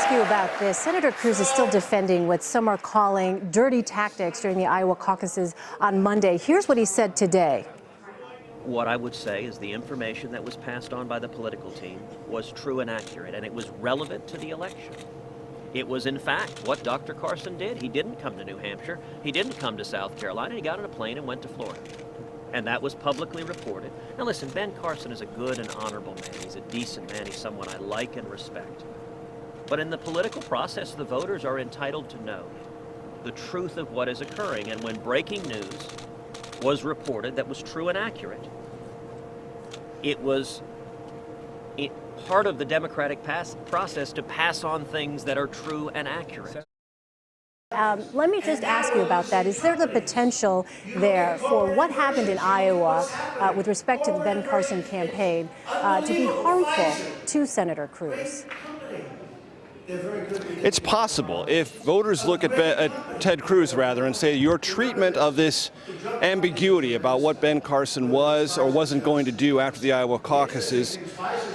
ask you about this. Senator Cruz is still defending what some are calling dirty tactics during the Iowa caucuses on Monday. Here's what he said today. What I would say is the information that was passed on by the political team was true and accurate, and it was relevant to the election. It was, in fact, what Dr. Carson did. He didn't come to New Hampshire. He didn't come to South Carolina. He got on a plane and went to Florida. And that was publicly reported. Now listen, Ben Carson is a good and honorable man. He's a decent man. He's someone I like and respect. But in the political process, the voters are entitled to know the truth of what is occurring. And when breaking news was reported that was true and accurate, it was part of the democratic process to pass on things that are true and accurate. Let me just ask you about that. Is there the potential there for what happened in Iowa with respect to the Ben Carson campaign to be harmful to Senator Cruz? It's possible. If voters look at Ted Cruz, and say your treatment of this ambiguity about what Ben Carson was or wasn't going to do after the Iowa caucuses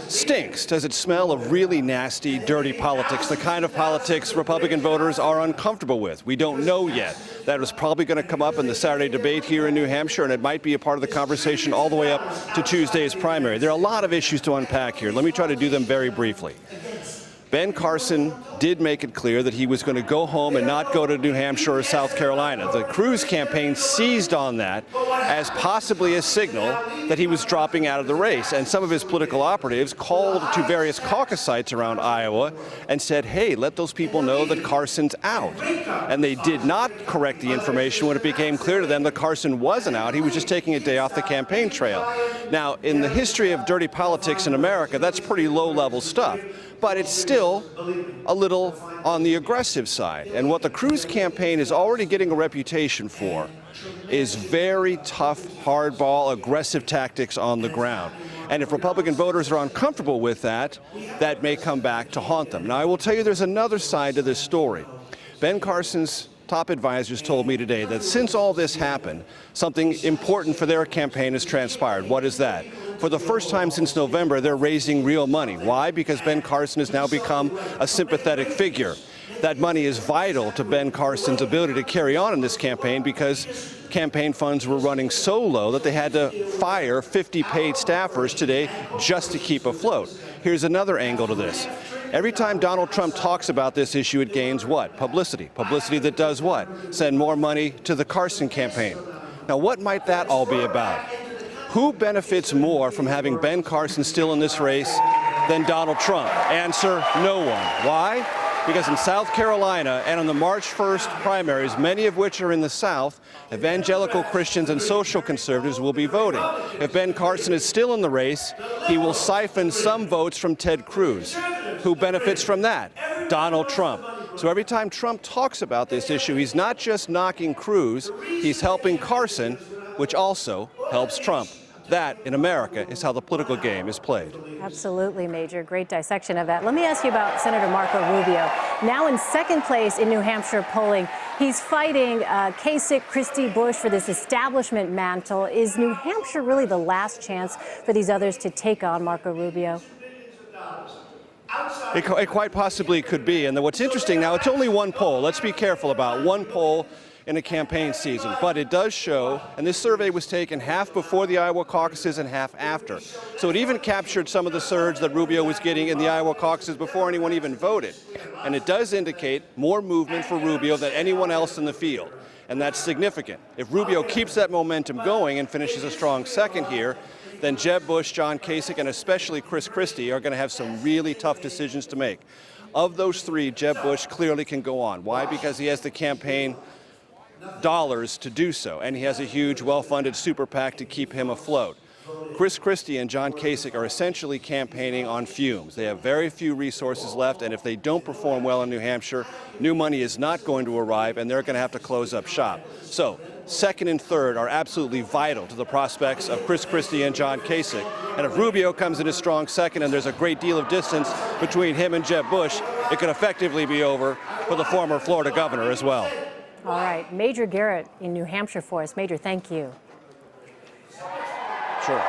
stinks. Does it smell of really nasty, dirty politics, the kind of politics Republican voters are uncomfortable with? We don't know yet. That was probably going to come up in the Saturday debate here in New Hampshire, and it might be a part of the conversation all the way up to Tuesday's primary. There are a lot of issues to unpack here. Let me try to do them very briefly. Ben Carson did make it clear that he was going to go home and not go to New Hampshire or South Carolina. The Cruz campaign seized on that as possibly a signal that he was dropping out of the race. And some of his political operatives called to various caucus sites around Iowa and said, hey, let those people know that Carson's out. And they did not correct the information when it became clear to them that Carson wasn't out. He was just taking a day off the campaign trail. Now, in the history of dirty politics in America, that's pretty low-level stuff. But it's still a little on the aggressive side. And what the Cruz campaign is already getting a reputation for is very tough, hardball, aggressive tactics on the ground. And if Republican voters are uncomfortable with that, that may come back to haunt them. Now, I will tell you there's another side to this story. Ben Carson's top advisors told me today that since all this happened, something important for their campaign has transpired. What is that? For the first time since November, they're raising real money. Why? Because Ben Carson has now become a sympathetic figure. That money is vital to Ben Carson's ability to carry on in this campaign because campaign funds were running so low that they had to fire 50 paid staffers today just to keep afloat. Here's another angle to this. Every time Donald Trump talks about this issue, it gains what? Publicity. Publicity that does what? Send more money to the Carson campaign. Now, what might that all be about? Who benefits more from having Ben Carson still in this race than Donald Trump? Answer, no one. Why? Because in South Carolina and on the March 1st primaries, many of which are in the South, evangelical Christians and social conservatives will be voting. If Ben Carson is still in the race, he will siphon some votes from Ted Cruz. Who benefits from that? Donald Trump. So every time Trump talks about this issue, he's not just knocking Cruz, he's helping Carson, which also helps Trump. That, in America, is how the political game is played. Absolutely, Major. Great dissection of that. Let me ask you about Senator Marco Rubio. Now in second place in New Hampshire polling, he's fighting Kasich, Christie, Bush for this establishment mantle. Is New Hampshire really the last chance for these others to take on Marco Rubio? It quite possibly could be. And what's interesting now, it's only one poll. Let's be careful about one poll in a campaign season, but it does show, and this survey was taken half before the Iowa caucuses and half after. So it even captured some of the surge that Rubio was getting in the Iowa caucuses before anyone even voted. And it does indicate more movement for Rubio than anyone else in the field. And that's significant. If Rubio keeps that momentum going and finishes a strong second here, then Jeb Bush, John Kasich, and especially Chris Christie are going to have some really tough decisions to make. Of those three, Jeb Bush clearly can go on. Why? Because he has the campaign dollars to do so, and he has a huge, well-funded super PAC to keep him afloat. Chris Christie and John Kasich are essentially campaigning on fumes. They have very few resources left, and if they don't perform well in New Hampshire, new money is not going to arrive, and they're going to have to close up shop. So, second and third are absolutely vital to the prospects of Chris Christie and John Kasich. And if Rubio comes in a strong second and there's a great deal of distance between him and Jeb Bush, it could effectively be over for the former Florida governor as well. All right, Major Garrett in New Hampshire for us. Major, thank you. Sure.